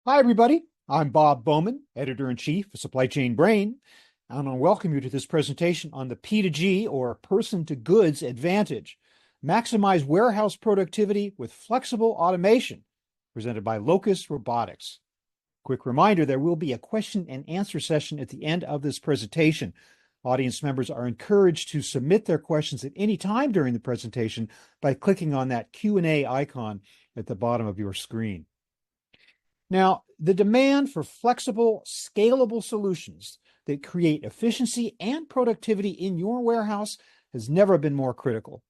Hi, everybody. I'm Bob Bowman, Editor-in-Chief of Supply Chain Brain, and I want to welcome you to this presentation on the P2G, or person-to-goods advantage. Maximize warehouse productivity with flexible automation, presented by Locus Robotics. Quick reminder, there will be a question and answer session at the end of this presentation. Audience members are encouraged to submit their questions at any time during the presentation by clicking on that Q&A icon at the bottom of your screen. Now, the demand for flexible, scalable solutions that create efficiency and productivity in your warehouse has never been more critical.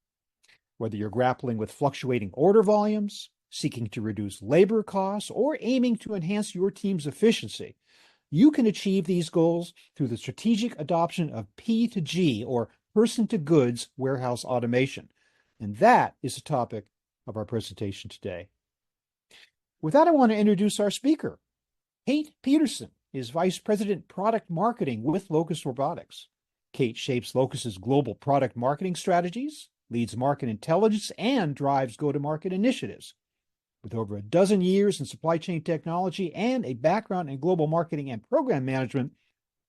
Whether you're grappling with fluctuating order volumes, seeking to reduce labor costs, or aiming to enhance your team's efficiency, you can achieve these goals through the strategic adoption of P2G, or person-to-goods warehouse automation. And that is the topic of our presentation today. With that, I want to introduce our speaker. Kait Peterson is Vice President Product Marketing with Locus Robotics. Kait shapes Locus's global product marketing strategies, leads market intelligence, and drives go-to-market initiatives. With over a dozen years in supply chain technology and a background in global marketing and program management,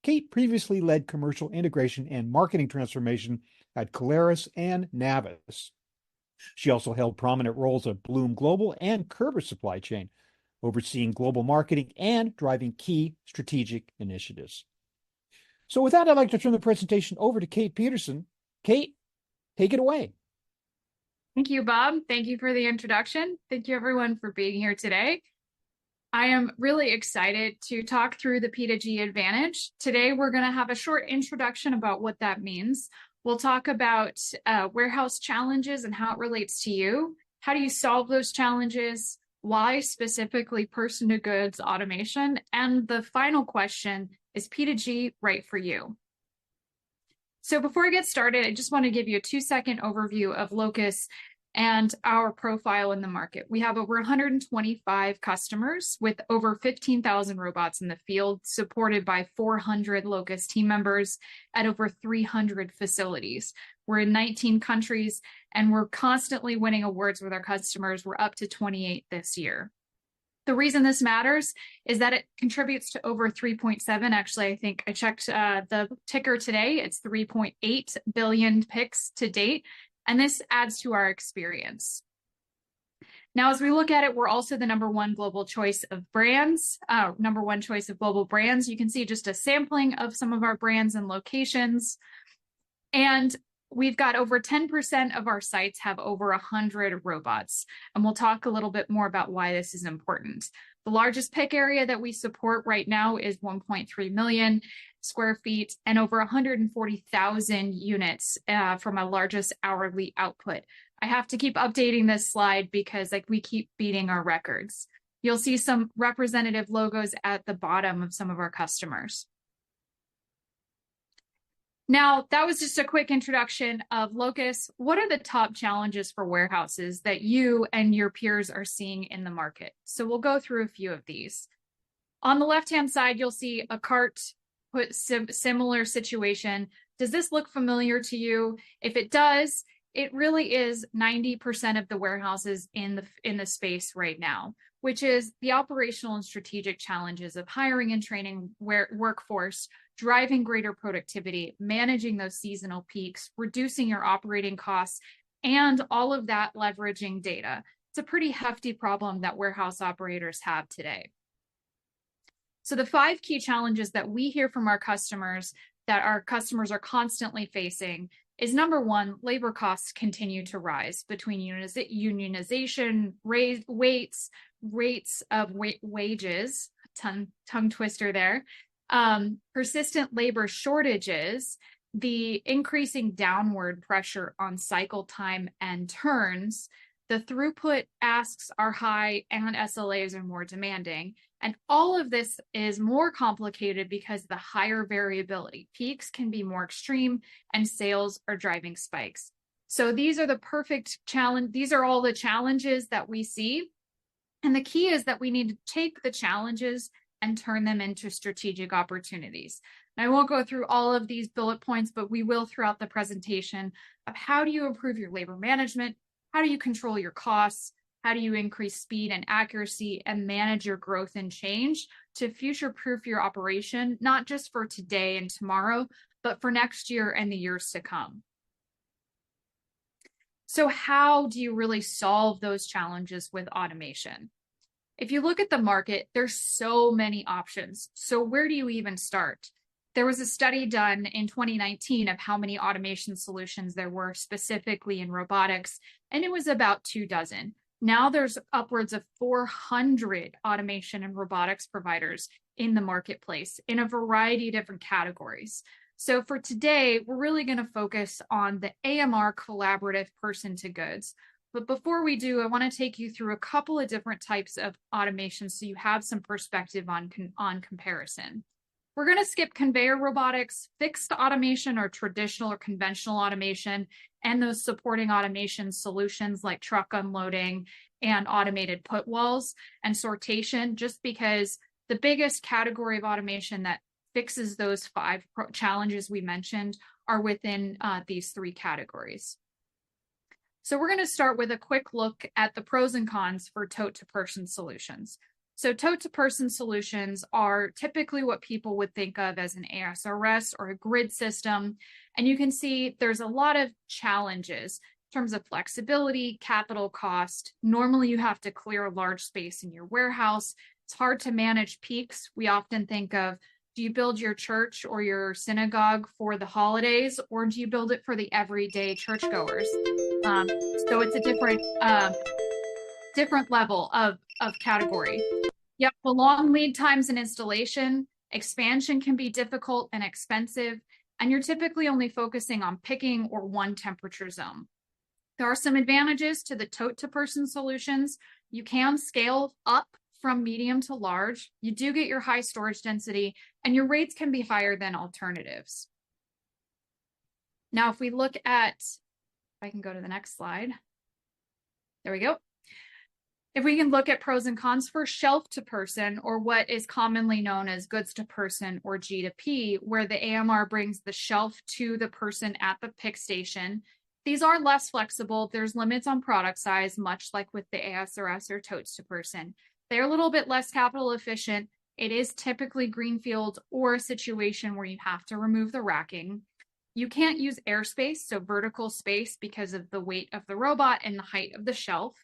Kait previously led commercial integration and marketing transformation at Caleres and Navis. She also held prominent roles at Bloom Global and Kerber Supply Chain, overseeing global marketing and driving key strategic initiatives. So with that, I'd like to turn the presentation over to Kait Peterson. Kait, take it away. Thank you, Bob. Thank you for the introduction. Thank you, everyone, for being here today. I am really excited to talk through the P2G advantage. Today, we're going to have a short introduction about what that means. We'll talk about warehouse challenges and how it relates to you. How do you solve those challenges? Why specifically person-to-goods automation? And the final question, is P2G right for you? So before I get started, I just want to give you a 2-second overview of Locus and our profile in the market. We have over 125 customers with over 15,000 robots in the field, supported by 400 Locus team members at over 300 facilities. We're in 19 countries, and we're constantly winning awards with our customers. We're up to 28 this year. The reason this matters is that it contributes to over 3.7. Actually, I think I checked the ticker today. It's 3.8 billion picks to date. And this adds to our experience. Now, as we look at it, we're also the #1 global choice of brands, #1 choice of global brands. You can see just a sampling of some of our brands and locations. And we've got over 10% of our sites have over 100 robots. And we'll talk a little bit more about why this is important. The largest pick area that we support right now is 1.3 million square feet and over 140,000 units from our largest hourly output. I have to keep updating this slide because we keep beating our records. You'll see some representative logos at the bottom of some of our customers. Now, that was just a quick introduction of Locus. What are the top challenges for warehouses that you and your peers are seeing in the market? So we'll go through a few of these. On the left-hand side, you'll see a cart put similar situation. Does this look familiar to you? If it does, it really is 90% of the warehouses in the space right now, which is the operational and strategic challenges of hiring and training workforce, driving greater productivity, managing those seasonal peaks, reducing your operating costs, and all of that leveraging data. It's a pretty hefty problem that warehouse operators have today. So the 5 key challenges that we hear from our customers that our customers are constantly facing is #1, labor costs continue to rise between unionization, rates of wages, tongue twister there, persistent labor shortages, the increasing downward pressure on cycle time and turns, the throughput asks are high and SLAs are more demanding. And all of this is more complicated because of the higher variability. Peaks can be more extreme and sales are driving spikes. So these are the perfect challenge. These are all the challenges that we see. And the key is that we need to take the challenges and turn them into strategic opportunities. And I won't go through all of these bullet points, but we will throughout the presentation of how do you improve your labor management? How do you control your costs? How do you increase speed and accuracy and manage your growth and change to future-proof your operation, not just for today and tomorrow, but for next year and the years to come? So how do you really solve those challenges with automation? If you look at the market, there's so many options. So where do you even start? There was a study done in 2019 of how many automation solutions there were specifically in robotics, and it was about 24. Now there's upwards of 400 automation and robotics providers in the marketplace in a variety of different categories. So for today, we're really going to focus on the AMR collaborative person to goods. But before we do, I want to take you through a couple of different types of automation so you have some perspective on comparison. We're going to skip conveyor robotics, fixed automation or traditional or conventional automation, and those supporting automation solutions like truck unloading and automated put walls and sortation, just because the biggest category of automation that fixes those 5 challenges we mentioned are within these 3 categories. So we're going to start with a quick look at the pros and cons for tote-to-person solutions. So tote-to-person solutions are typically what people would think of as an ASRS or a grid system. And you can see there's a lot of challenges in terms of flexibility, capital cost. Normally you have to clear a large space in your warehouse. It's hard to manage peaks. We often think of, do you build your church or your synagogue for the holidays, or do you build it for the everyday churchgoers? So it's a different level of category. Yep, the long lead times in installation, expansion can be difficult and expensive, and you're typically only focusing on picking or one temperature zone. There are some advantages to the tote-to-person solutions. You can scale up from medium to large. You do get your high storage density, and your rates can be higher than alternatives. Now, if we look at, if I can go to the next slide. There we go. If we can look at pros and cons for shelf to person, or what is commonly known as goods to person or G2P, where the AMR brings the shelf to the person at the pick station. These are less flexible. There's limits on product size, much like with the ASRS or totes to person. They're a little bit less capital efficient. It is typically greenfield or a situation where you have to remove the racking. You can't use airspace, so vertical space, because of the weight of the robot and the height of the shelf.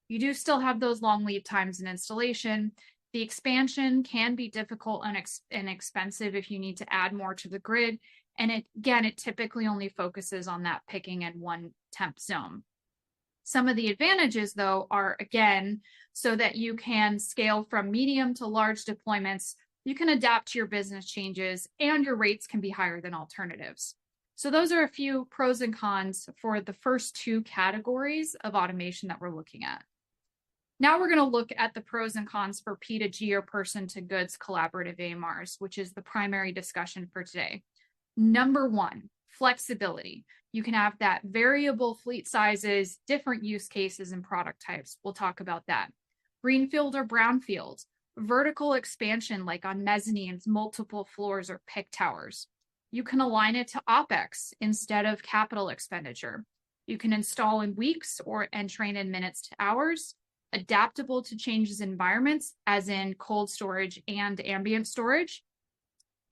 You do still have those long lead times in installation. The expansion can be difficult and expensive if you need to add more to the grid. And it typically only focuses on that picking and one temp zone. Some of the advantages, though, are, again, so that you can scale from medium to large deployments, you can adapt to your business changes, and your rates can be higher than alternatives. So those are a few pros and cons for the first 2 categories of automation that we're looking at. Now we're going to look at the pros and cons for P2G or person to goods collaborative AMRs, which is the primary discussion for today. Number 1, flexibility. You can have that variable fleet sizes, different use cases and product types. We'll talk about that. Greenfield or brownfield, vertical expansion like on mezzanines, multiple floors or pick towers. You can align it to OpEx instead of capital expenditure. You can install in weeks and train in minutes to hours. Adaptable to changes in environments, as in cold storage and ambient storage.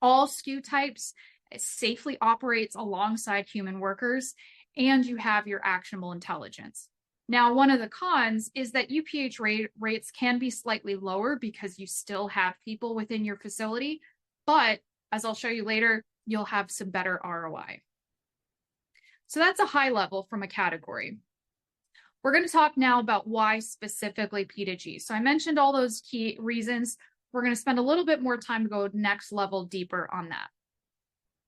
All SKU types. It safely operates alongside human workers, and you have your actionable intelligence. Now, one of the cons is that UPH rates can be slightly lower because you still have people within your facility, but as I'll show you later, you'll have some better ROI. So that's a high level from a category. We're going to talk now about why specifically P2G. So I mentioned all those key reasons. We're going to spend a little bit more time to go next level deeper on that.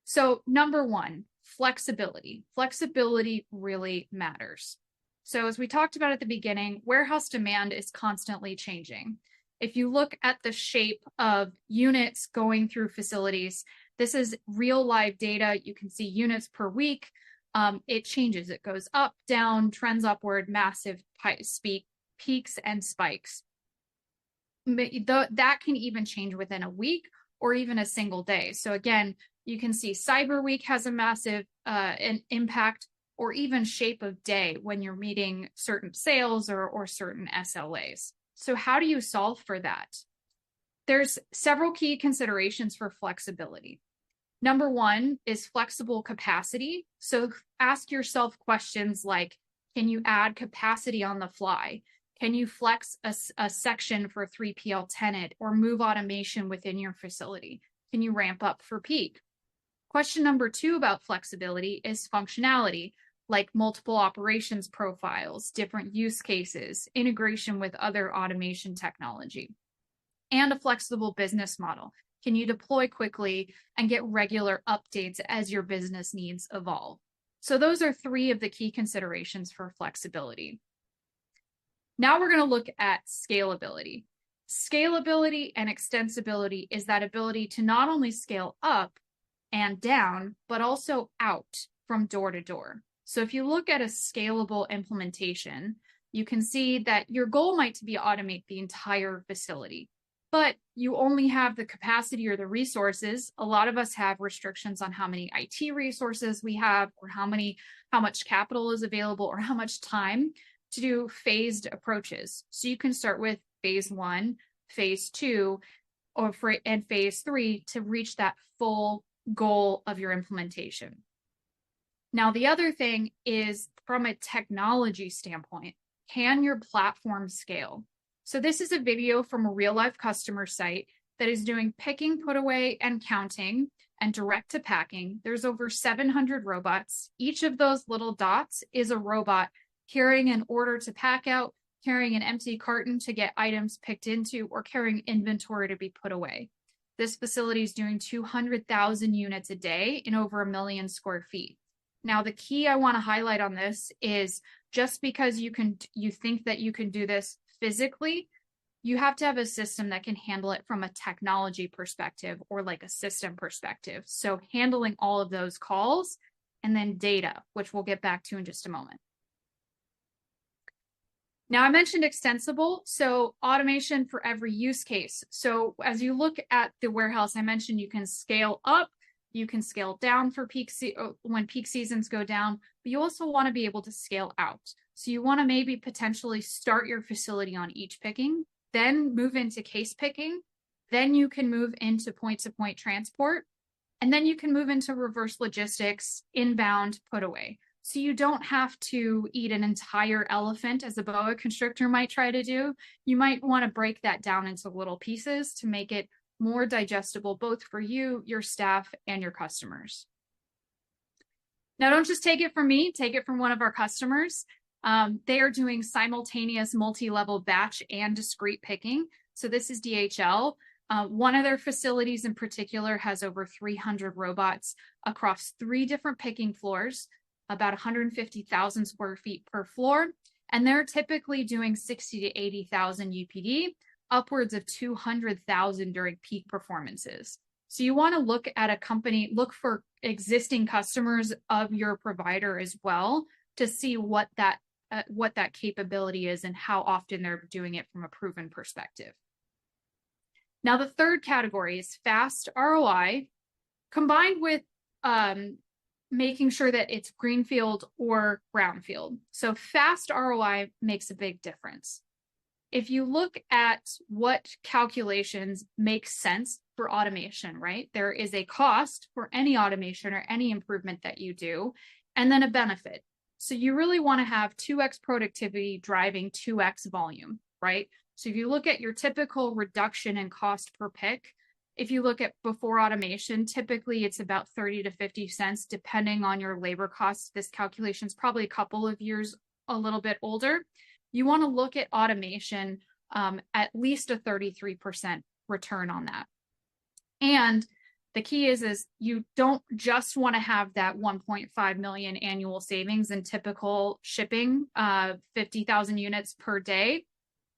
So number 1, flexibility. Flexibility really matters. So as we talked about at the beginning, warehouse demand is constantly changing. If you look at the shape of units going through facilities, this is real live data. You can see units per week. It changes. It goes up, down, trends upward, massive peaks and spikes. That can even change within a week or even a single day. So again, you can see Cyber Week has a massive impact. or even shape of day when you're meeting certain sales or certain SLAs. So how do you solve for that? There's several key considerations for flexibility. Number one is flexible capacity. So ask yourself questions like, can you add capacity on the fly? Can you flex a section for 3PL tenant or move automation within your facility? Can you ramp up for peak? Question number two about flexibility is functionality, like multiple operations profiles, different use cases, integration with other automation technology, and a flexible business model. Can you deploy quickly and get regular updates as your business needs evolve? So those are three of the key considerations for flexibility. Now we're going to look at scalability. Scalability and extensibility is that ability to not only scale up and down, but also out from door to door. So if you look at a scalable implementation, you can see that your goal might be to automate the entire facility, but you only have the capacity or the resources. A lot of us have restrictions on how many IT resources we have, or how much capital is available, or how much time to do phased approaches. So you can start with phase 1, phase 2, and phase 3 to reach that full goal of your implementation. Now, the other thing is, from a technology standpoint, can your platform scale? So this is a video from a real life customer site that is doing picking, put away, and counting, and direct to packing. There's over 700 robots. Each of those little dots is a robot carrying an order to pack out, carrying an empty carton to get items picked into, or carrying inventory to be put away. This facility is doing 200,000 units a day in over 1 million square feet. Now, the key I want to highlight on this is, just because you think that you can do this physically, you have to have a system that can handle it from a technology perspective, or like a system perspective. So handling all of those calls, and then data, which we'll get back to in just a moment. Now, I mentioned extensible, so automation for every use case. So as you look at the warehouse, I mentioned you can scale up, you can scale down for when peak seasons go down, but you also want to be able to scale out. So you want to maybe potentially start your facility on each picking, then move into case picking, then you can move into point-to-point transport, and then you can move into reverse logistics, inbound, put away. So you don't have to eat an entire elephant as a boa constrictor might try to do. You might want to break that down into little pieces to make it more digestible, both for you, your staff, and your customers. Now, don't just take it from me, take it from one of our customers. They are doing simultaneous multi-level batch and discrete picking. So this is DHL. One of their facilities in particular has over 300 robots across 3 different picking floors, about 150,000 square feet per floor. And they're typically doing 60 to 80,000 UPD, upwards of 200,000 during peak performances. So you want to look at a company, look for existing customers of your provider as well, to see what that capability is and how often they're doing it from a proven perspective. Now, the third category is fast ROI, combined with making sure that it's greenfield or brownfield. So fast ROI makes a big difference. If you look at what calculations make sense for automation, right? There is a cost for any automation or any improvement that you do, and then a benefit. So you really want to have 2x productivity driving 2x volume, right? So if you look at your typical reduction in cost per pick, if you look at before automation, typically it's about 30 to 50 cents, depending on your labor costs. This calculation is probably a couple of years a little bit older. You want to look at automation at least a 33% return on that. And the key is you don't just want to have that 1.5 million annual savings in typical shipping, 50,000 units per day.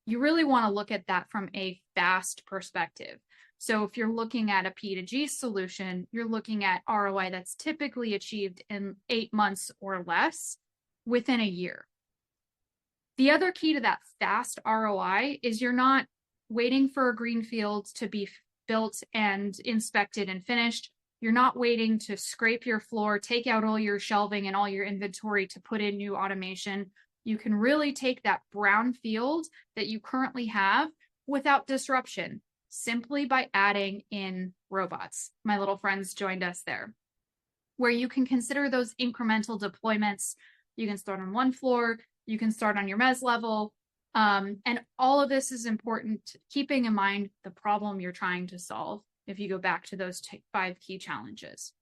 You really want to look at that from a fast perspective. So if you're looking at a P2G solution, you're looking at ROI that's typically achieved in 8 months or less within a year. The other key to that fast ROI is you're not waiting for a greenfield to be built and inspected and finished. You're not waiting to scrape your floor, take out all your shelving and all your inventory to put in new automation. You can really take that brown field that you currently have without disruption, simply by adding in robots. My little friends joined us there, where you can consider those incremental deployments. You can start on one floor, you can start on your mezz level, and all of this is important, keeping in mind the problem you're trying to solve if you go back to those 5 key challenges.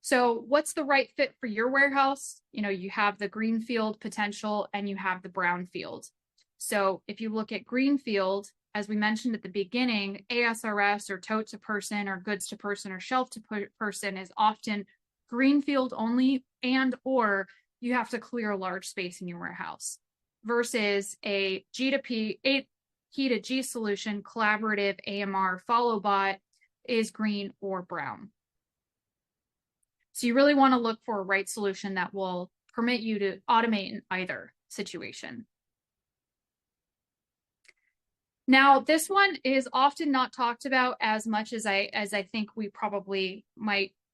So what's the right fit for your warehouse? You have the greenfield potential and you have the brownfield. So if you look at greenfield, as we mentioned at the beginning, ASRS or tote to person or goods to person or shelf to person is often greenfield only, and or you have to clear a large space in your warehouse, versus a P2G solution, collaborative AMR follow bot, is green or brown. So you really want to look for a right solution that will permit you to automate in either situation. Now, this one is often not talked about as much as I think we probably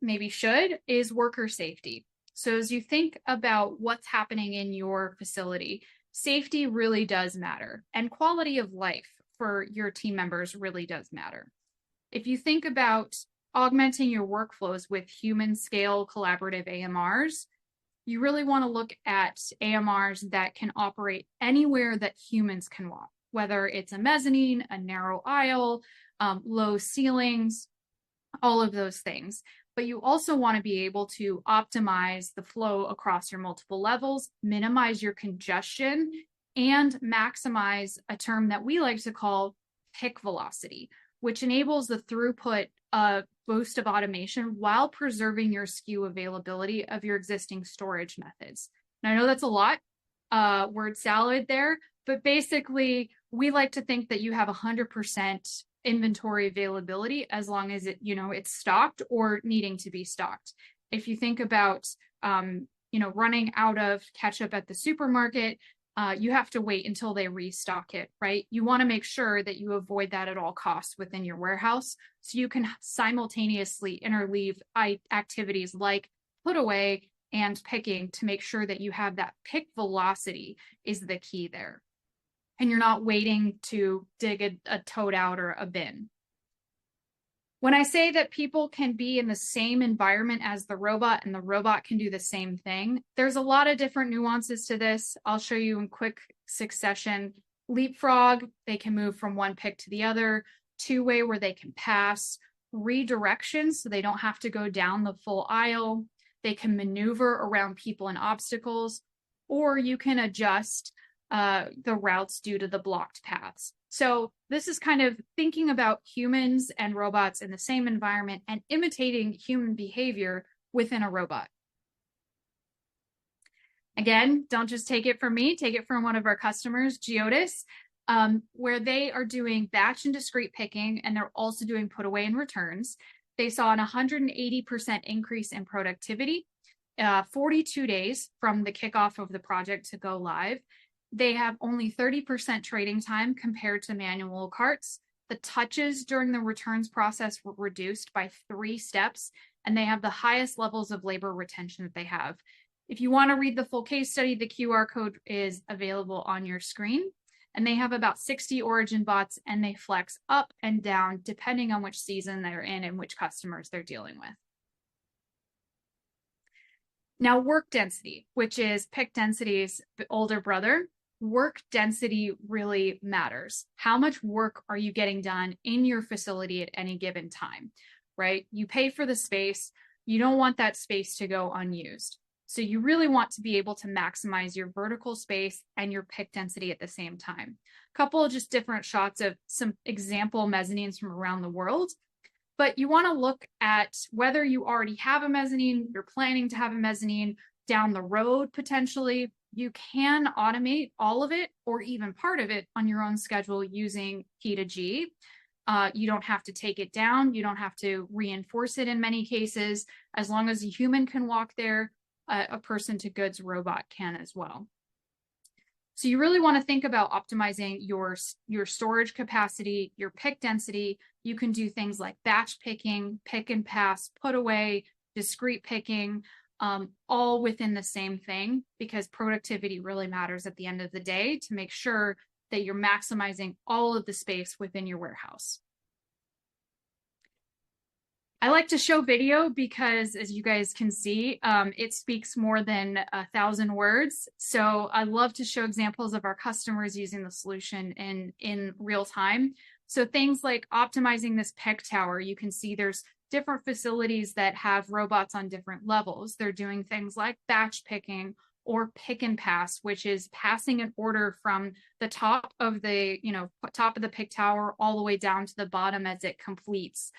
maybe should, is worker safety. So as you think about what's happening in your facility, safety really does matter, and quality of life for your team members really does matter. If you think about augmenting your workflows with human scale collaborative AMRs, you really want to look at AMRs that can operate anywhere that humans can walk, whether it's a mezzanine, a narrow aisle, low ceilings, all of those things. But you also want to be able to optimize the flow across your multiple levels, minimize your congestion, and maximize a term that we like to call pick velocity, which enables the throughput boost of automation while preserving your SKU availability of your existing storage methods. Now, I know that's a lot, word salad there, but basically we like to think that you have 100% inventory availability as long as it's stocked or needing to be stocked. If you think about running out of ketchup at the supermarket, you have to wait until they restock it, right? You want to make sure that you avoid that at all costs within your warehouse, so you can simultaneously interleave activities like put away and picking to make sure that you have that pick velocity is the key there. And you're not waiting to dig a tote out or a bin. When I say that people can be in the same environment as the robot and the robot can do the same thing, there's a lot of different nuances to this. I'll show you in quick succession. Leapfrog, they can move from one pick to the other. Two-way, where they can pass. Redirection, so they don't have to go down the full aisle. They can maneuver around people and obstacles, or you can adjust the routes due to the blocked paths. So this is kind of thinking about humans and robots in the same environment and imitating human behavior within a robot. Again, don't just take it from me, take it from one of our customers, Geodis, where they are doing batch and discrete picking, and they're also doing put away and returns. They saw an 180% increase in productivity, 42 days from the kickoff of the project to go live. They have only 30% trading time compared to manual carts. The touches during the returns process were reduced by 3 steps, and they have the highest levels of labor retention that they have. If you want to read the full case study, the QR code is available on your screen. And they have about 60 origin bots, and they flex up and down depending on which season they're in and which customers they're dealing with. Now, work density, which is pick density's older brother. Work density really matters. How much work are you getting done in your facility at any given time, right? You pay for the space. You don't want that space to go unused. So you really want to be able to maximize your vertical space and your pick density at the same time. A couple of just different shots of some example mezzanines from around the world. But you want to look at whether you already have a mezzanine, you're planning to have a mezzanine down the road potentially. You can automate all of it or even part of it on your own schedule using P2G. You don't have to take it down. You don't have to reinforce it in many cases. As long as a human can walk there, a person to goods robot can as well. So you really want to think about optimizing your storage capacity, your pick density. You can do things like batch picking, pick and pass, put away, discrete picking, all within the same thing, because productivity really matters at the end of the day to make sure that you're maximizing all of the space within your warehouse. I like to show video because, as you guys can see, it speaks more than 1,000 words. So I love to show examples of our customers using the solution in real time. So things like optimizing this pick tower, you can see there's different facilities that have robots on different levels. They're doing things like batch picking or pick and pass, which is passing an order from the top of the, top of the pick tower all the way down to the bottom as it completes.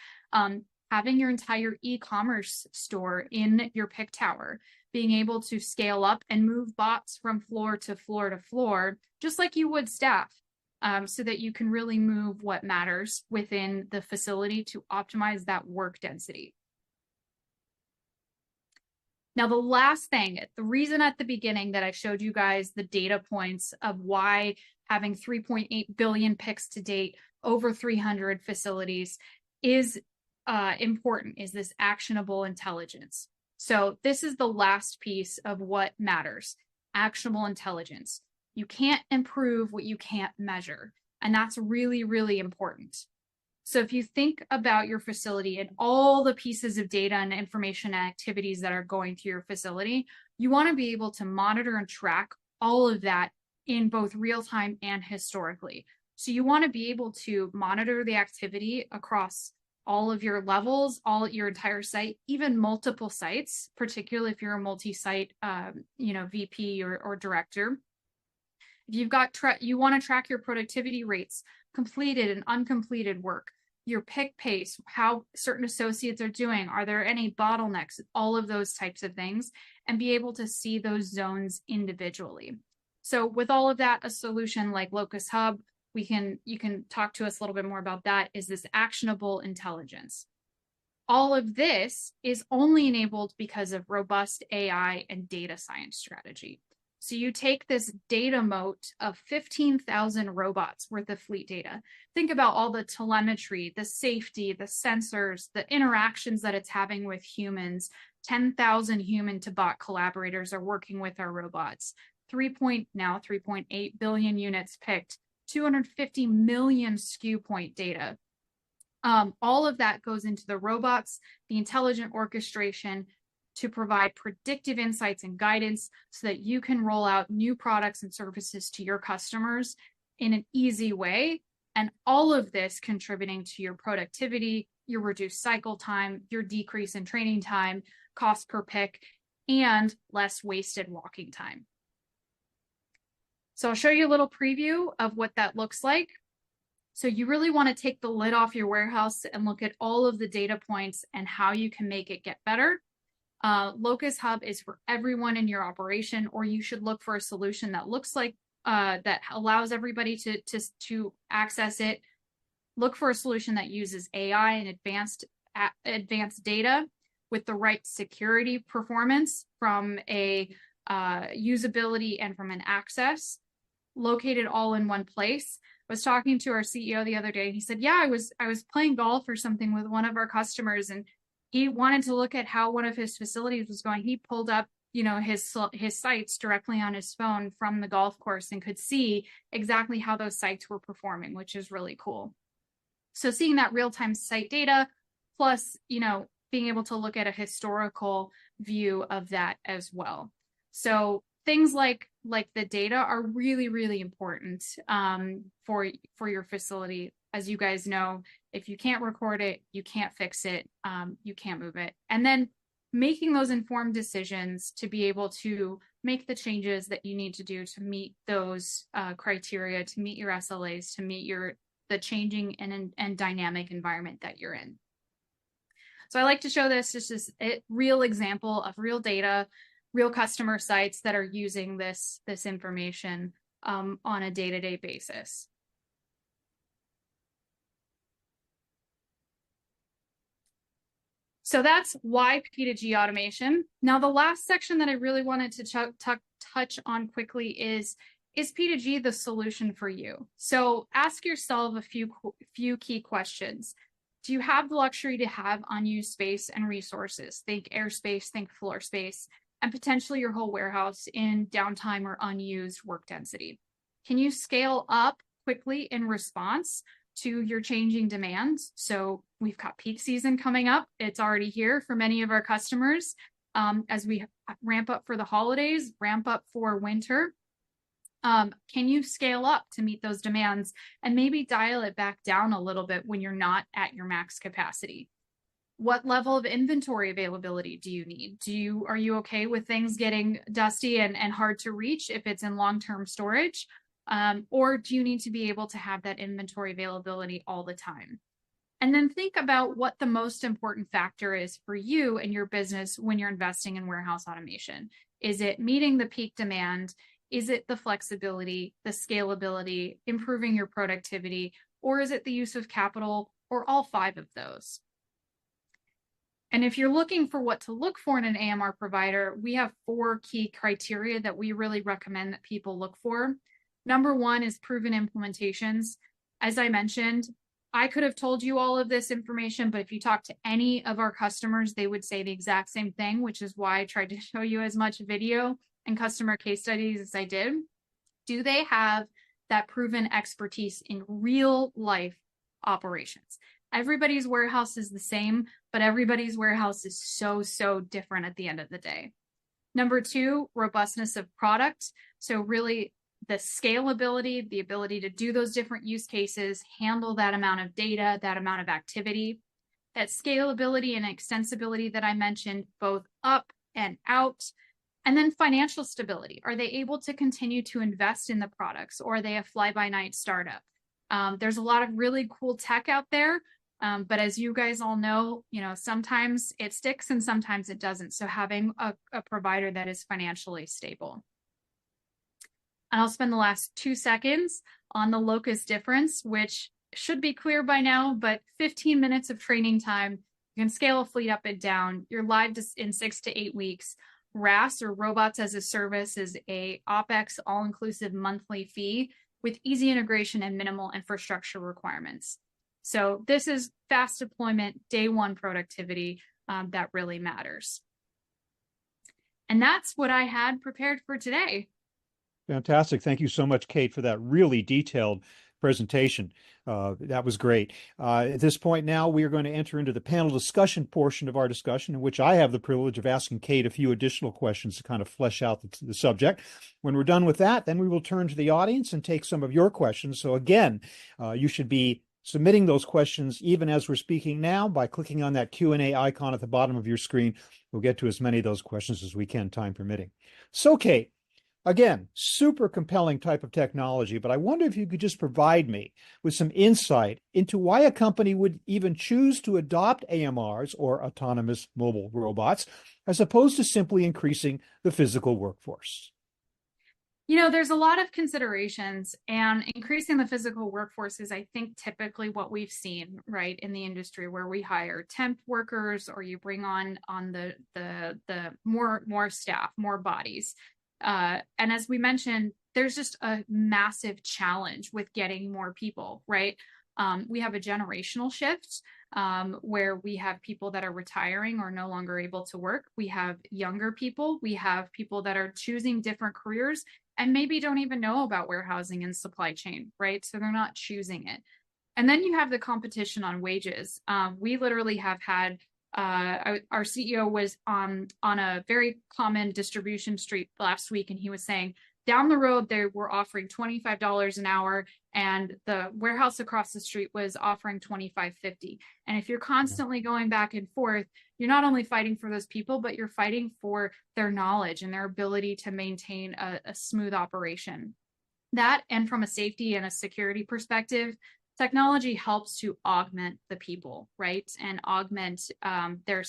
Having your entire e-commerce store in your pick tower, being able to scale up and move bots from floor to floor to floor, just like you would staff, so that you can really move what matters within the facility to optimize that work density. Now, the last thing, the reason at the beginning that I showed you guys the data points of why having 3.8 billion picks to date, over 300 facilities is important, is this actionable intelligence. So this is the last piece of what matters, actionable intelligence. You can't improve what you can't measure, and that's really, really important. So if you think about your facility and all the pieces of data and information and activities that are going through your facility, you want to be able to monitor and track all of that in both real time and historically. So you want to be able to monitor the activity across all of your levels, your entire site, even multiple sites, particularly if you're a multi-site, VP or director. If you've got, you want to track your productivity rates, completed and uncompleted work, your pick pace, how certain associates are doing, are there any bottlenecks, all of those types of things, and be able to see those zones individually. So with all of that, a solution like Locus Hub, you can talk to us a little bit more about that, is this actionable intelligence. All of this is only enabled because of robust AI and data science strategy. So you take this data moat of 15,000 robots worth of fleet data. Think about all the telemetry, the safety, the sensors, the interactions that it's having with humans. 10,000 human to bot collaborators are working with our robots. 3.8 billion units picked. 250 million SKU point data. All of that goes into the robots, the intelligent orchestration to provide predictive insights and guidance so that you can roll out new products and services to your customers in an easy way. And all of this contributing to your productivity, your reduced cycle time, your decrease in training time, cost per pick, and less wasted walking time. So I'll show you a little preview of what that looks like. So you really want to take the lid off your warehouse and look at all of the data points and how you can make it get better. Locus Hub is for everyone in your operation, or you should look for a solution that looks like that allows everybody to access it. Look for a solution that uses AI and advanced data with the right security performance from a usability and from an access, located all in one place. I was talking to our CEO the other day, and he said, yeah, I was playing golf or something with one of our customers, and he wanted to look at how one of his facilities was going. He pulled up, his sites directly on his phone from the golf course and could see exactly how those sites were performing, which is really cool. So seeing that real-time site data, plus, being able to look at a historical view of that as well. So things like the data are really, really important for your facility. As you guys know, if you can't record it, you can't fix it, you can't move it. And then making those informed decisions to be able to make the changes that you need to do to meet those criteria, to meet your SLAs, to meet the changing and dynamic environment that you're in. So I like to show this just as a real example of real data, real customer sites that are using this information on a day-to-day basis. So that's why P2G automation. Now, the last section that I really wanted to touch on quickly is is P2G the solution for you? So ask yourself a few key questions. Do you have the luxury to have unused space and resources? Think airspace, think floor space, and potentially your whole warehouse in downtime or unused work density. Can you scale up quickly in response to your changing demands? So we've got peak season coming up. It's already here for many of our customers. As we ramp up for the holidays, ramp up for winter, can you scale up to meet those demands and maybe dial it back down a little bit when you're not at your max capacity? What level of inventory availability do you need? Are you okay with things getting dusty and hard to reach if it's in long-term storage? Or do you need to be able to have that inventory availability all the time? And then think about what the most important factor is for you and your business when you're investing in warehouse automation. Is it meeting the peak demand? Is it the flexibility, the scalability, improving your productivity, or is it the use of capital, or all 5 of those? And if you're looking for what to look for in an AMR provider, we have 4 key criteria that we really recommend that people look for. Number 1 is proven implementations. As I mentioned, I could have told you all of this information, but if you talk to any of our customers, they would say the exact same thing, which is why I tried to show you as much video and customer case studies as I did. Do they have that proven expertise in real life operations? Everybody's warehouse is the same, but everybody's warehouse is so different at the end of the day. Number 2, robustness of product. So really the scalability, the ability to do those different use cases, handle that amount of data, that amount of activity, that scalability and extensibility that I mentioned, both up and out. And then financial stability. Are they able to continue to invest in the products, or are they a fly-by-night startup? There's a lot of really cool tech out there, but as you guys all know, sometimes it sticks and sometimes it doesn't. So having a provider that is financially stable. And I'll spend the last 2 seconds on the locus difference, which should be clear by now, but 15 minutes of training time. You can scale a fleet up and down. You're live in 6 to 8 weeks. RaaS, or Robots as a Service, is a OpEx all-inclusive monthly fee with easy integration and minimal infrastructure requirements. So this is fast deployment, day 1 productivity that really matters. And that's what I had prepared for today. Fantastic. Thank you so much, Kait, for that really detailed presentation. That was great. At this point now, we are going to enter into the panel discussion portion of our discussion, in which I have the privilege of asking Kait a few additional questions to kind of flesh out the subject. When we're done with that, then we will turn to the audience and take some of your questions. So again, you should be submitting those questions even as we're speaking now by clicking on that Q&A icon at the bottom of your screen. We'll get to as many of those questions as we can, time permitting. So, Kait, again, super compelling type of technology, but I wonder if you could just provide me with some insight into why a company would even choose to adopt AMRs, or autonomous mobile robots, as opposed to simply increasing the physical workforce. There's a lot of considerations, and increasing the physical workforce is, I think, typically what we've seen, right, in the industry, where we hire temp workers, or you bring on the more staff, more bodies. And as we mentioned, there's just a massive challenge with getting more people, right? We have a generational shift where we have people that are retiring or no longer able to work. We have younger people. We have people that are choosing different careers and maybe don't even know about warehousing and supply chain, right? So they're not choosing it. And then you have the competition on wages. We literally have had our CEO was on a very common distribution street last week, and he was saying down the road they were offering $25 an hour, and the warehouse across the street was offering $25.50. And if you're constantly going back and forth, you're not only fighting for those people, but you're fighting for their knowledge and their ability to maintain a smooth operation. That, and from a safety and a security perspective, technology helps to augment the people, right? And augment their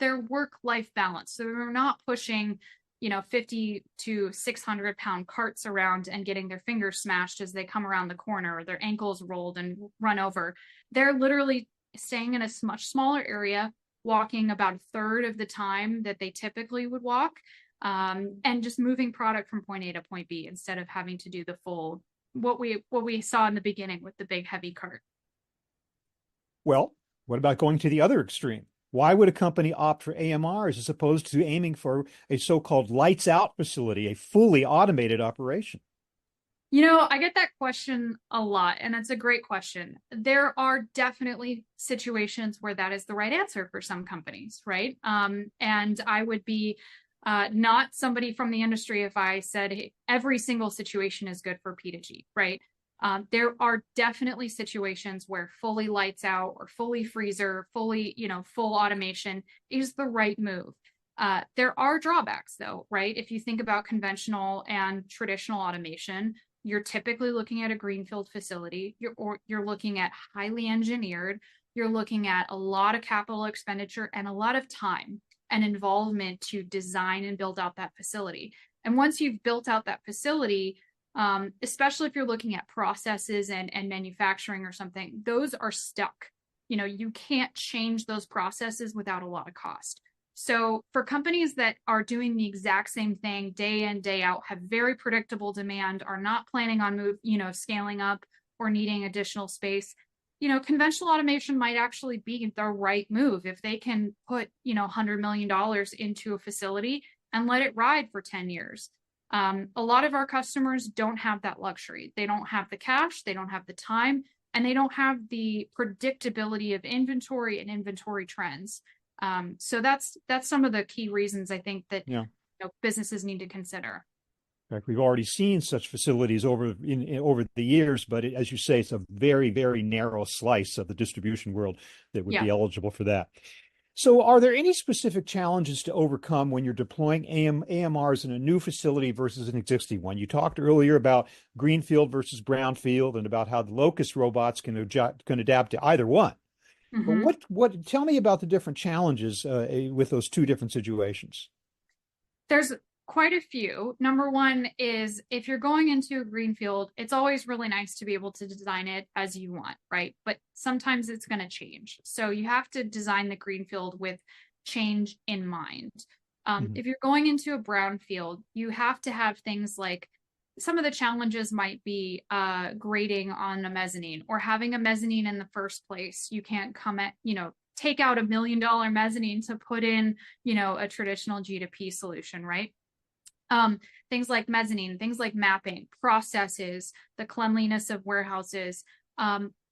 work-life balance. So they're not pushing, 50 to 600 pound carts around and getting their fingers smashed as they come around the corner, or their ankles rolled and run over. They're literally staying in a much smaller area, walking about a third of the time that they typically would walk, and just moving product from point A to point B instead of having to do the full, what we saw in the beginning with the big heavy cart. Well, what about going to the other extreme? Why would a company opt for AMRs as opposed to aiming for a so-called lights out facility, a fully automated operation? I get that question a lot, and it's a great question. There are definitely situations where that is the right answer for some companies, right? And I would be not somebody from the industry if I said, hey, every single situation is good for P2G, right? There are definitely situations where fully lights out or fully freezer, fully, full automation is the right move. There are drawbacks though, right? If you think about conventional and traditional automation, you're typically looking at a greenfield facility, you're looking at highly engineered, you're looking at a lot of capital expenditure and a lot of time and involvement to design and build out that facility. And once you've built out that facility, especially if you're looking at processes and manufacturing or something, those are stuck. You can't change those processes without a lot of cost. So for companies that are doing the exact same thing day in, day out, have very predictable demand, are not planning on scaling up or needing additional space, conventional automation might actually be the right move if they can put, $100 million into a facility and let it ride for 10 years. A lot of our customers don't have that luxury. They don't have the cash, they don't have the time, and they don't have the predictability of inventory and inventory trends. So that's some of the key reasons I think that businesses need to consider. In fact, we've already seen such facilities over the years, but as you say, it's a very, very narrow slice of the distribution world that would be eligible for that. So are there any specific challenges to overcome when you're deploying AMRs in a new facility versus an existing one? You talked earlier about greenfield versus brownfield and about how the locust robots can adapt to either one. Mm-hmm. But tell me about the different challenges with those two different situations. There's quite a few. Number one is if you're going into a greenfield, it's always really nice to be able to design it as you want, right? But sometimes it's going to change. So you have to design the greenfield with change in mind. If you're going into a brownfield, you have to have things like some of the challenges might be grading on a mezzanine or having a mezzanine in the first place. You can't take out $1 million mezzanine to put in, a traditional G2P solution, right? Things like mezzanine, things like mapping, processes, the cleanliness of warehouses,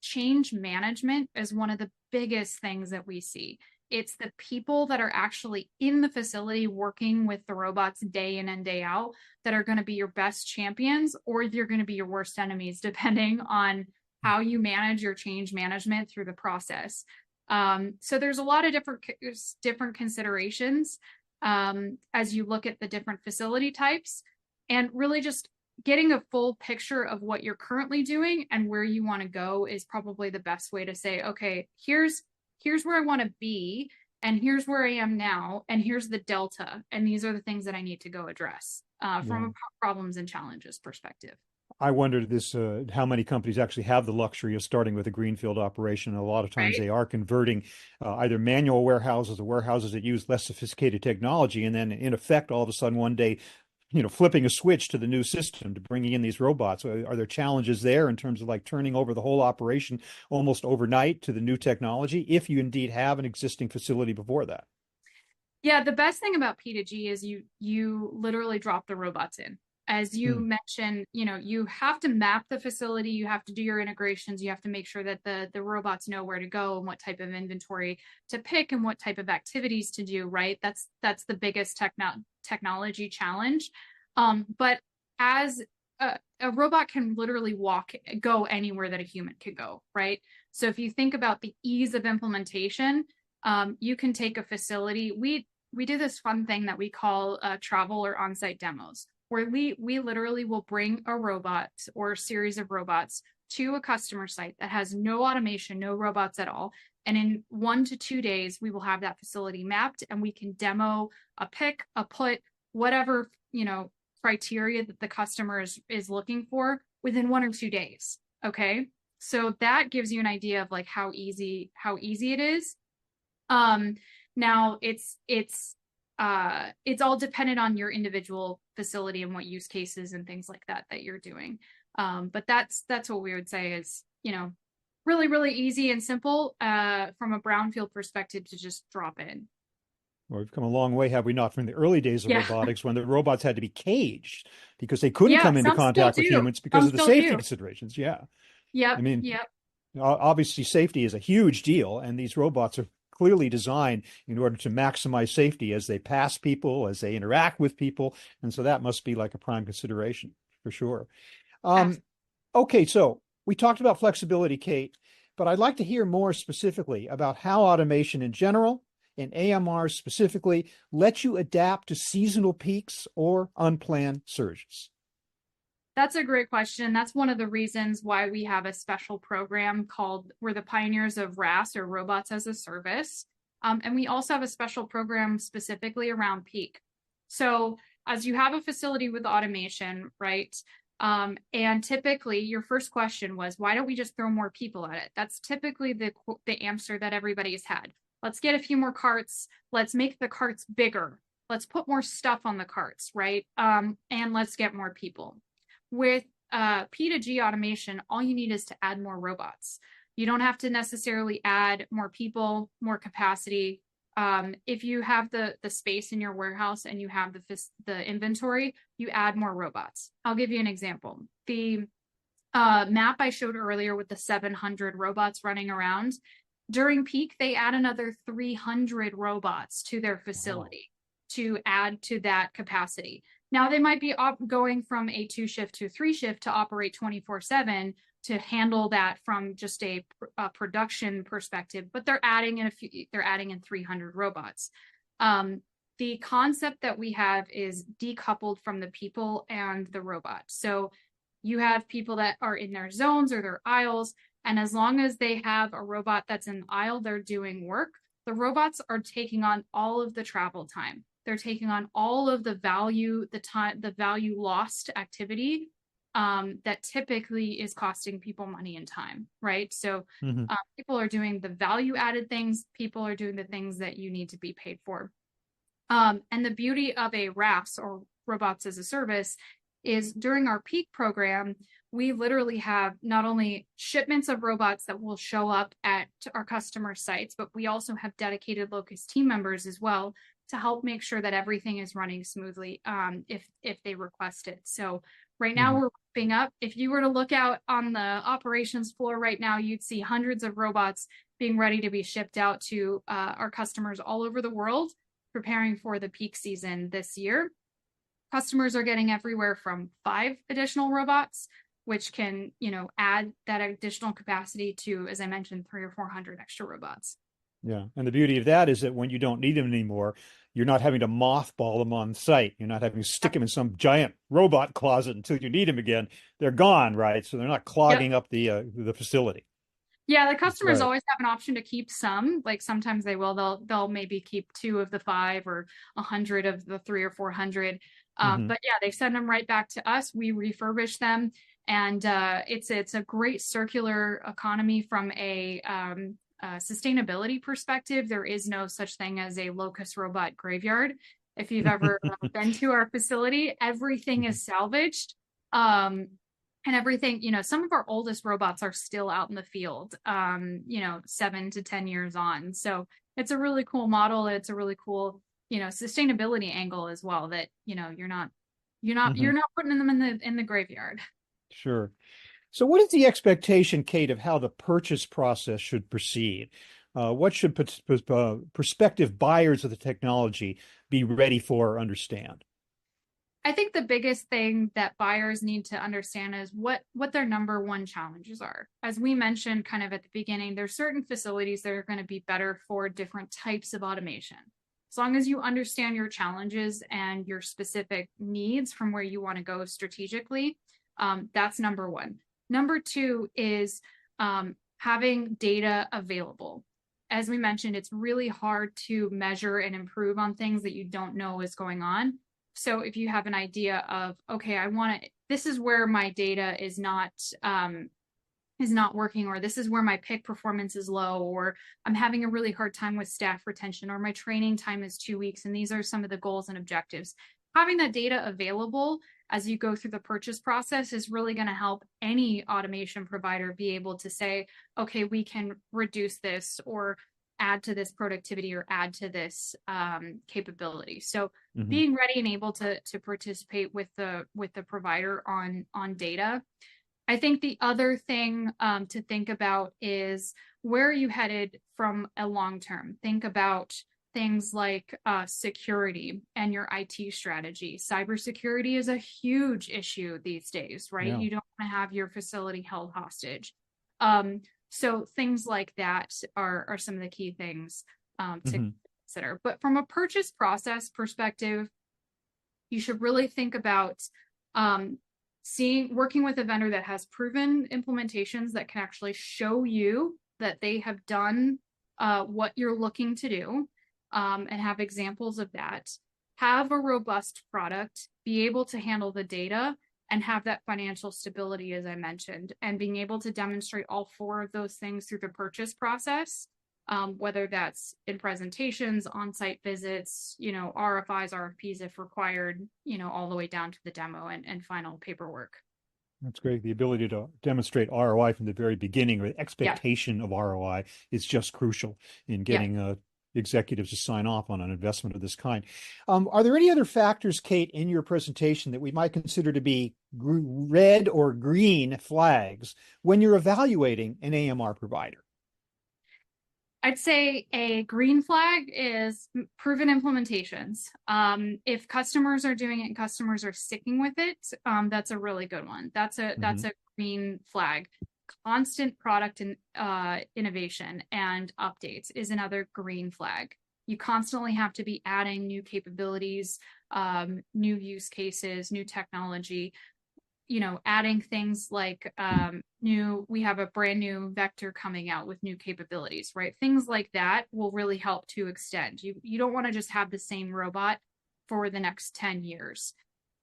change management is one of the biggest things that we see. It's the people that are actually in the facility working with the robots day in and day out that are going to be your best champions, or they're going to be your worst enemies, depending on how you manage your change management through the process. So there's a lot of different considerations as you look at the different facility types, and really just getting a full picture of what you're currently doing and where you want to go is probably the best way to say, okay, here's where I want to be, and here's where I am now, and here's the delta, and these are the things that I need to go address from a problems and challenges perspective. I wondered how many companies actually have the luxury of starting with a greenfield operation. A lot of times they are converting either manual warehouses or warehouses that use less sophisticated technology, and then in effect, all of a sudden one day, flipping a switch to the new system to bringing in these robots. Are there challenges there in terms of like turning over the whole operation almost overnight to the new technology, if you indeed have an existing facility before that? Yeah, the best thing about P2G is you literally drop the robots in. As you mentioned, you have to map the facility, you have to do your integrations, you have to make sure that the robots know where to go and what type of inventory to pick and what type of activities to do, right? That's the biggest technology challenge. But as a robot can literally go anywhere that a human could go, right? So if you think about the ease of implementation, you can take a facility. We do this fun thing that we call travel or on-site demos, where we literally will bring a robot or a series of robots to a customer site that has no automation, no robots at all. And in 1 to 2 days, we will have that facility mapped, and we can demo a pick, a put, whatever, criteria that the customer is looking for within 1 or 2 days. Okay. So that gives you an idea of like how easy it is. Now it's it's all dependent on your individual facility and what use cases and things like that you're doing. But that's what we would say is, really, really easy and simple from a brownfield perspective to just drop in. Well, we've come a long way, have we not, from the early days of Yeah. robotics when the robots had to be caged because they couldn't Yeah, come into some still contact with do. humans because Some of the still safety do. considerations. Yeah. Yep. I mean, Yep. obviously safety is a huge deal, and these robots are clearly designed in order to maximize safety as they pass people, as they interact with people. And so that must be like a prime consideration for sure. Okay, so we talked about flexibility, Kait, but I'd like to hear more specifically about how automation in general and AMR specifically let you adapt to seasonal peaks or unplanned surges. That's a great question. That's one of the reasons why we have a special program called, we're the pioneers of RAS, or Robots as a Service. And we also have a special program specifically around peak. So as you have a facility with automation, right? And typically your first question was, why don't we just throw more people at it? That's typically the answer that everybody's had. Let's get a few more carts. Let's make the carts bigger. Let's put more stuff on the carts, right? And let's get more people. With P2G automation, all you need is to add more robots. You don't have to necessarily add more people, more capacity. If you have the space in your warehouse and you have the inventory, you add more robots. I'll give you an example. The map I showed earlier with the 700 robots running around, during peak, they add another 300 robots to their facility to add to that capacity. Now they might be going from a 2 shift to 3 shift to operate 24/7 to handle that from just a production perspective, but they're adding in 300 robots. The concept that we have is decoupled from the people and the robot. So you have people that are in their zones or their aisles, and as long as they have a robot that's in the aisle, they're doing work. The robots are taking on all of the travel time. They're taking on all of the value, the value lost activity that typically is costing people money and time, right? So people are doing the value added things. People are doing the things that you need to be paid for. And the beauty of a RAS, or Robots as a Service, is during our peak program, we literally have not only shipments of robots that will show up at our customer sites, but we also have dedicated Locus team members as well to help make sure that everything is running smoothly if they request it. So right now we're wrapping up. If you were to look out on the operations floor right now, you'd see hundreds of robots being ready to be shipped out to our customers all over the world, preparing for the peak season this year. Customers are getting everywhere from 5 additional robots, which can, add that additional capacity to, as I mentioned, 300 or 400 extra robots. Yeah. And the beauty of that is that when you don't need them anymore, you're not having to mothball them on site. You're not having to stick them in some giant robot closet until you need them again. They're gone, right? So they're not clogging up the facility. Yeah, the customers always have an option to keep some. Like sometimes they will. They'll maybe keep 2 of the 5 or 100 of the 300 or 400. But yeah, they send them right back to us. We refurbish them, and it's a great circular economy from a sustainability perspective. There is no such thing as a Locus robot graveyard. If you've ever been to our facility, everything is salvaged. And everything, some of our oldest robots are still out in the field, 7 to 10 years on. So it's a really cool model. It's a really cool, sustainability angle as well, that, you're not putting them in the graveyard. Sure. So what is the expectation, Kait, of how the purchase process should proceed? What should prospective buyers of the technology be ready for or understand? I think the biggest thing that buyers need to understand is what their number one challenges are. As we mentioned kind of at the beginning, there's certain facilities that are going to be better for different types of automation. As long as you understand your challenges and your specific needs from where you want to go strategically, that's number one. Number 2 is having data available. As we mentioned, it's really hard to measure and improve on things that you don't know is going on. So if you have an idea of, okay, this is where my data is not is not working, or this is where my pick performance is low, or I'm having a really hard time with staff retention, or my training time is 2 weeks, and these are some of the goals and objectives. Having that data available as you go through the purchase process is really going to help any automation provider be able to say, okay, we can reduce this or add to this productivity or add to this capability. So being ready and able to participate with the provider on data. I think the other thing to think about is, where are you headed from a long term? Think about things like security and your IT strategy. Cybersecurity is a huge issue these days, right? Yeah. You don't want to have your facility held hostage. So things like that are some of the key things to consider. But from a purchase process perspective, you should really think about working with a vendor that has proven implementations that can actually show you that they have done what you're looking to do, and have examples of that. Have a robust product, be able to handle the data, and have that financial stability, as I mentioned, and being able to demonstrate all 4 of those things through the purchase process, whether that's in presentations, on-site visits, RFIs, RFPs if required, all the way down to the demo and final paperwork. That's great. The ability to demonstrate ROI from the very beginning, or the expectation of ROI, is just crucial in getting executives to sign off on an investment of this kind. Are there any other factors, Kait, in your presentation that we might consider to be red or green flags when you're evaluating an AMR provider? I'd say a green flag is proven implementations. If customers are doing it and customers are sticking with it, that's a really good one. That's a green flag. Constant product and innovation and updates is another green flag. You constantly have to be adding new capabilities, new use cases, new technology. Adding things like we have a brand new vector coming out with new capabilities, right? Things like that will really help to extend. You don't want to just have the same robot for the next 10 years.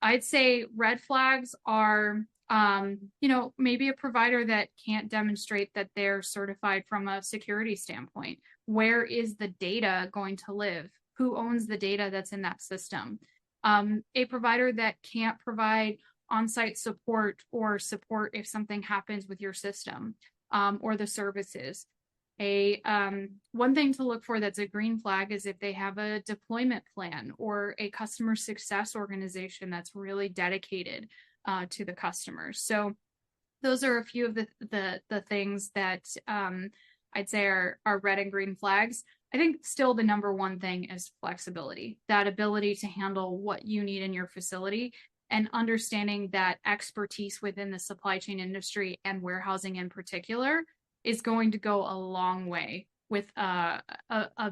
I'd say red flags are, maybe a provider that can't demonstrate that they're certified from a security standpoint. Where is the data going to live? Who owns the data that's in that system? A provider that can't provide on-site support or support if something happens with your system or the services. One thing to look for that's a green flag is if they have a deployment plan or a customer success organization that's really dedicated to the customers. So those are a few of the things that I'd say are red and green flags. I think still the number one thing is flexibility, that ability to handle what you need in your facility, and understanding that expertise within the supply chain industry and warehousing in particular is going to go a long way with a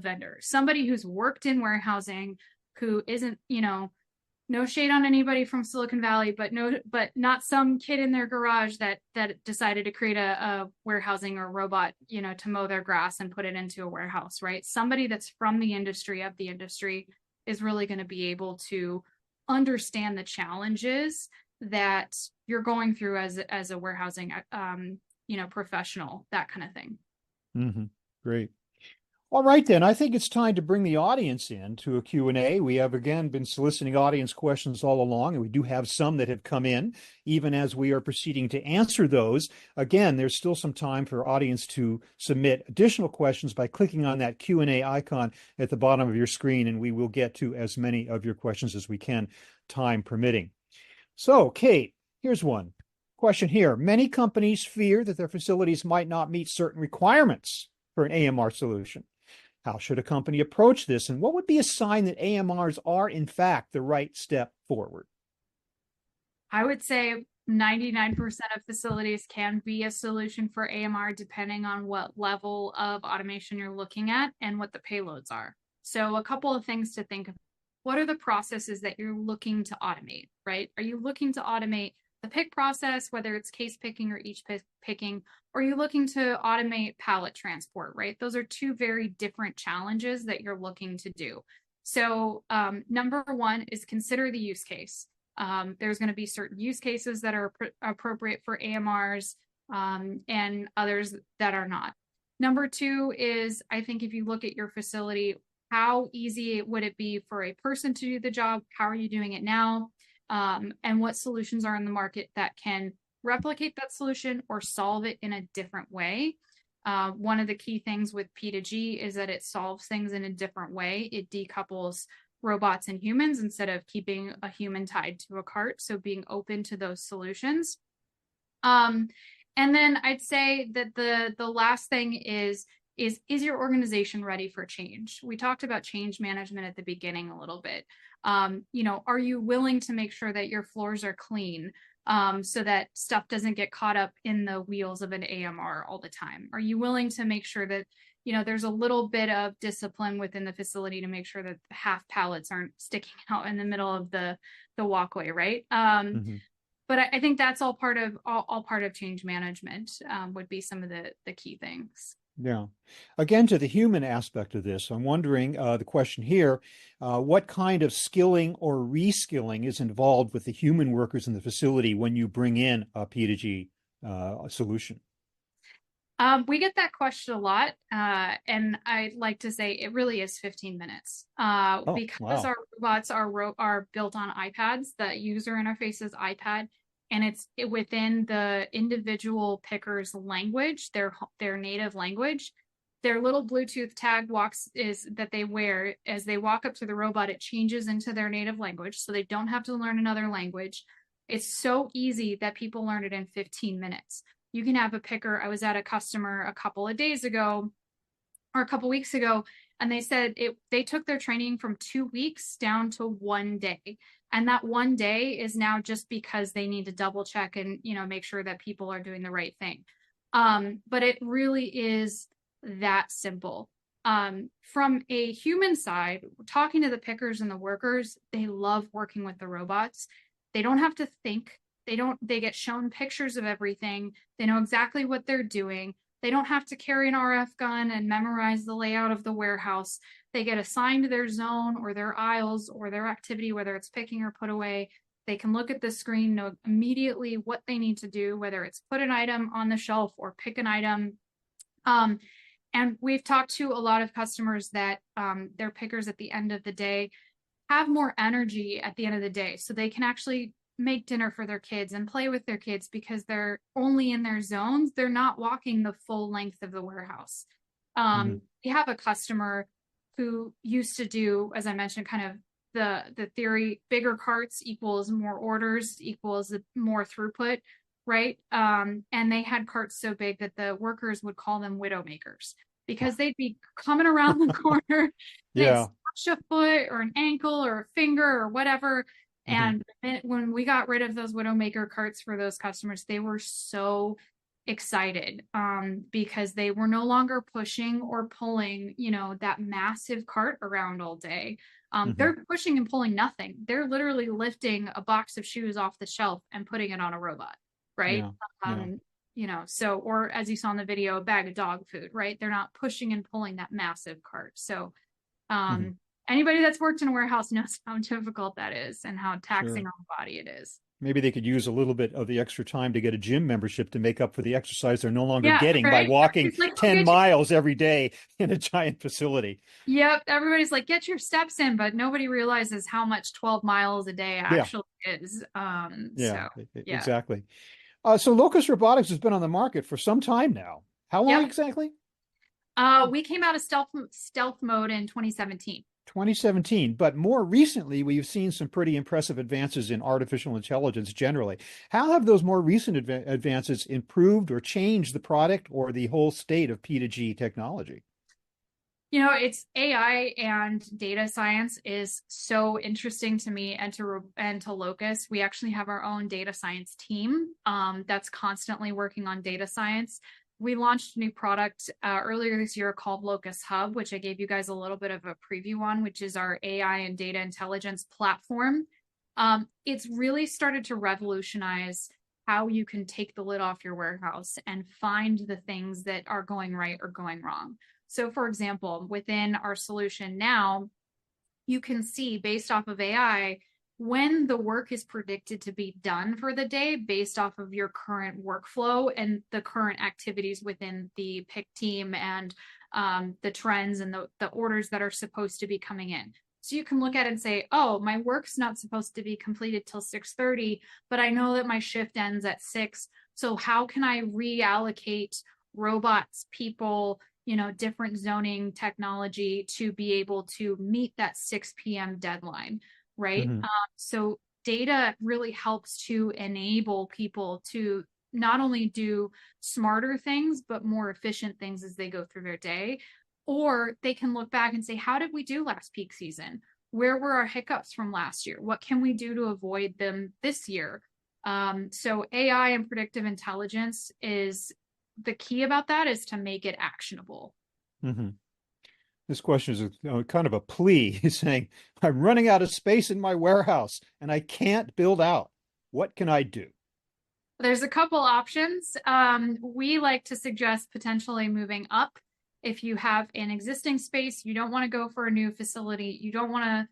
vendor. Somebody who's worked in warehousing, who isn't, no shade on anybody from Silicon Valley, but not some kid in their garage that decided to create a warehousing or robot, to mow their grass and put it into a warehouse, right? Somebody that's from the industry, is really going to be able to understand the challenges that you're going through as a warehousing professional, that kind of thing. Great. All right, then. I think it's time to bring the audience in to a Q&A. We have, again, been soliciting audience questions all along, and we do have some that have come in, even as we are proceeding to answer those. Again, there's still some time for audience to submit additional questions by clicking on that Q&A icon at the bottom of your screen, and we will get to as many of your questions as we can, time permitting. So, Kait, here's one question here. Many companies fear that their facilities might not meet certain requirements for an AMR solution. How should a company approach this, and what would be a sign that AMRs are, in fact, the right step forward? I would say 99% of facilities can be a solution for AMR, depending on what level of automation you're looking at and what the payloads are. So a couple of things to think of. What are the processes that you're looking to automate, right? Are you looking to automate the pick process, whether it's case picking or each picking, or are you looking to automate pallet transport, right? Those are 2 very different challenges that you're looking to do. So number one is consider the use case. There's going to be certain use cases that are appropriate for AMRs. and others that are not. Number two is, I think if you look at your facility, how easy would it be for a person to do the job? How are you doing it now? And what solutions are in the market that can replicate that solution or solve it in a different way? One of the key things with P2G is that it solves things in a different way. It decouples robots and humans instead of keeping a human tied to a cart. So being open to those solutions. And then I'd say that the last thing is your organization ready for change? We talked about change management at the beginning a little bit. Are you willing to make sure that your floors are clean, so that stuff doesn't get caught up in the wheels of an AMR all the time? Are you willing to make sure that, there's a little bit of discipline within the facility to make sure that the half pallets aren't sticking out in the middle of the walkway, right? But I think that's all part of change management, would be some of the key things. Yeah. Again, to the human aspect of this, I'm wondering, the question here, what kind of skilling or reskilling is involved with the human workers in the facility when you bring in a P2G solution? We get that question a lot, and I'd like to say it really is 15 minutes. Because wow. our robots are built on iPads, the user interface is iPad, and it's within the individual picker's language, their native language. Their little Bluetooth tag that they wear as they walk up to the robot. It changes into their native language, so they don't have to learn another language. It's so easy that people learn it in 15 minutes. You can have a picker. I was at a customer a couple of days ago or a couple weeks ago, and they said they took their training from 2 weeks down to 1 day. And that 1 day is now just because they need to double check and, make sure that people are doing the right thing. But it really is that simple. From a human side, talking to the pickers and the workers, they love working with the robots. They don't have to think. They get shown pictures of everything. They know exactly what they're doing. They don't have to carry an RF gun and memorize the layout of the warehouse. They get assigned their zone or their aisles or their activity, whether it's picking or put away. They can look at the screen, know immediately what they need to do, whether it's put an item on the shelf or pick an item. And we've talked to a lot of customers that their pickers at the end of the day have more energy at the end of the day, so they can actually make dinner for their kids and play with their kids because they're only in their zones. They're not walking the full length of the warehouse. We have a customer who used to do, as I mentioned, kind of the theory, bigger carts equals more orders equals more throughput, right? And they had carts so big that the workers would call them widow makers because they'd be coming around the corner, they'd smash a foot or an ankle or a finger or whatever. And when we got rid of those Widowmaker carts for those customers, they were so excited, because they were no longer pushing or pulling, that massive cart around all day. They're pushing and pulling nothing. They're literally lifting a box of shoes off the shelf and putting it on a robot, right? So, or as you saw in the video, a bag of dog food, right? They're not pushing and pulling that massive cart. So, anybody that's worked in a warehouse knows how difficult that is and how taxing on the body it is. Maybe they could use a little bit of the extra time to get a gym membership to make up for the exercise they're no longer getting by walking 10 miles every day in a giant facility. Yep. Everybody's like, get your steps in, but nobody realizes how much 12 miles a day actually is. Exactly. So Locus Robotics has been on the market for some time now. How long exactly? We came out of stealth mode in 2017. 2017, but more recently, we've seen some pretty impressive advances in artificial intelligence generally. How have those more recent advances improved or changed the product or the whole state of P2G technology? It's AI and data science is so interesting to me and to Locus. We actually have our own data science team that's constantly working on data science. We launched a new product earlier this year called Locus Hub, which I gave you guys a little bit of a preview on, which is our AI and data intelligence platform. It's really started to revolutionize how you can take the lid off your warehouse and find the things that are going right or going wrong. So for example, within our solution now, you can see based off of AI when the work is predicted to be done for the day based off of your current workflow and the current activities within the pick team and the trends and the orders that are supposed to be coming in. So you can look at it and say, oh, my work's not supposed to be completed till 6:30, but I know that my shift ends at 6. So how can I reallocate robots, people, different zoning technology to be able to meet that 6 p.m. deadline, right? Mm-hmm. So data really helps to enable people to not only do smarter things, but more efficient things as they go through their day. Or they can look back and say, how did we do last peak season? Where were our hiccups from last year? What can we do to avoid them this year? So AI and predictive intelligence is the key about that is to make it actionable. Mm-hmm. This question is kind of a plea. He's saying, I'm running out of space in my warehouse and I can't build out. What can I do? There's a couple options. We like to suggest potentially moving up. If you have an existing space, you don't want to go for a new facility. You don't want to,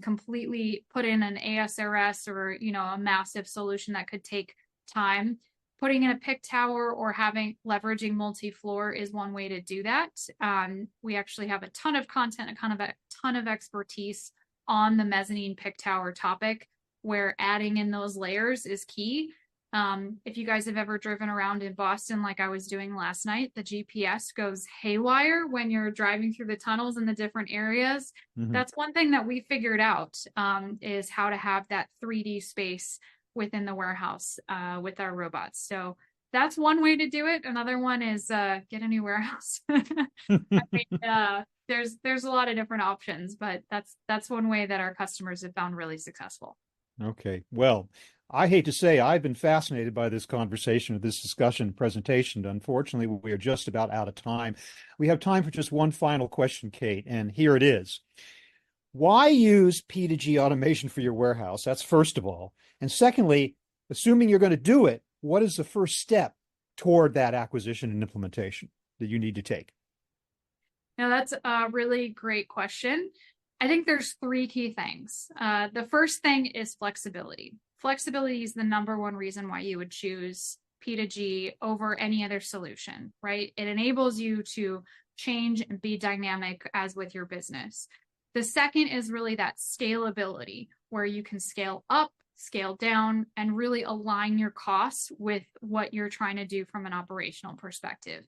completely put in an ASRS or, a massive solution that could take time. Putting in a pick tower or leveraging multi-floor is one way to do that. We actually have a ton of content, a ton of expertise on the mezzanine pick tower topic, where adding in those layers is key. If you guys have ever driven around in Boston, like I was doing last night, the GPS goes haywire when you're driving through the tunnels in the different areas. Mm-hmm. That's one thing that we figured out, is how to have that 3D space within the warehouse with our robots. So that's one way to do it. Another one is get a new warehouse. I mean, there's a lot of different options, but that's one way that our customers have found really successful. Okay. Well, I hate to say I've been fascinated by this conversation, this discussion, presentation. Unfortunately, we are just about out of time. We have time for just one final question, Kait, and here it is. Why use P2G automation for your warehouse? That's first of all. And secondly, assuming you're going to do it, what is the first step toward that acquisition and implementation that you need to take? Now, that's a really great question. I think there's 3 key things. The first thing is flexibility. Flexibility is the number one reason why you would choose P2G over any other solution, right? It enables you to change and be dynamic as with your business. The second is really that scalability, where you can scale up, scale down, and really align your costs with what you're trying to do from an operational perspective.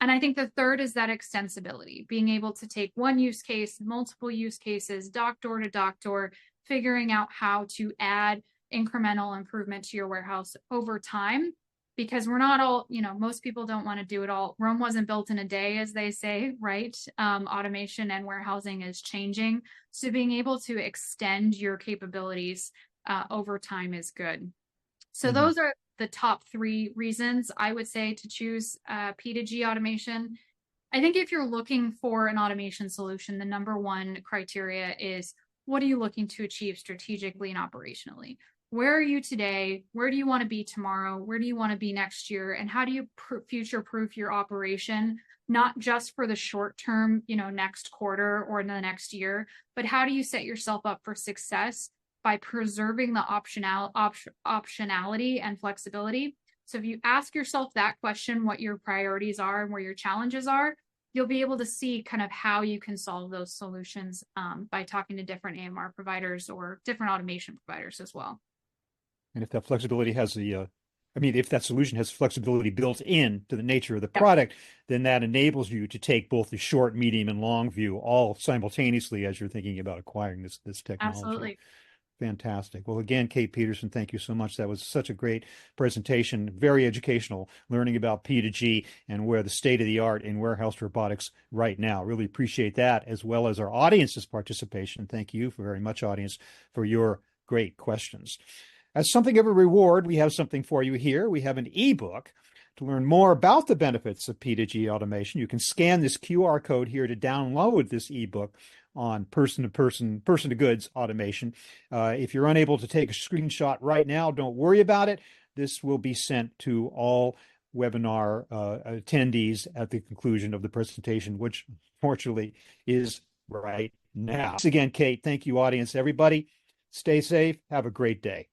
And I think the third is that extensibility, being able to take one use case, multiple use cases, dock door to dock door, figuring out how to add incremental improvement to your warehouse over time, because we're not all, most people don't want to do it all. Rome wasn't built in a day, as they say, right? Automation and warehousing is changing. So being able to extend your capabilities over time is good. So those are the top 3 reasons I would say to choose P2G automation. I think if you're looking for an automation solution, the number one criteria is, what are you looking to achieve strategically and operationally? Where are you today? Where do you want to be tomorrow? Where do you want to be next year? And how do you future-proof your operation, not just for the short term, next quarter or in the next year, but how do you set yourself up for success by preserving the optionality and flexibility? So if you ask yourself that question, what your priorities are and where your challenges are, you'll be able to see kind of how you can solve those solutions by talking to different AMR providers or different automation providers as well. And if that flexibility has if that solution has flexibility built in to the nature of the product, then that enables you to take both the short, medium, and long view all simultaneously as you're thinking about acquiring this technology. Absolutely. Fantastic. Well, again, Kait Peterson, thank you so much. That was such a great presentation, very educational, learning about P2G and where the state of the art in warehouse robotics right now. Really appreciate that, as well as our audience's participation. Thank you very much, audience, for your great questions. As something of a reward, we have something for you here. We have an ebook. To learn more about the benefits of P2G automation, you can scan this QR code here to download this ebook on person-to-person, person-to-goods automation. If you're unable to take a screenshot right now, don't worry about it. This will be sent to all webinar attendees at the conclusion of the presentation, which fortunately is right now. Once again, Kait, thank you, audience, everybody. Stay safe. Have a great day.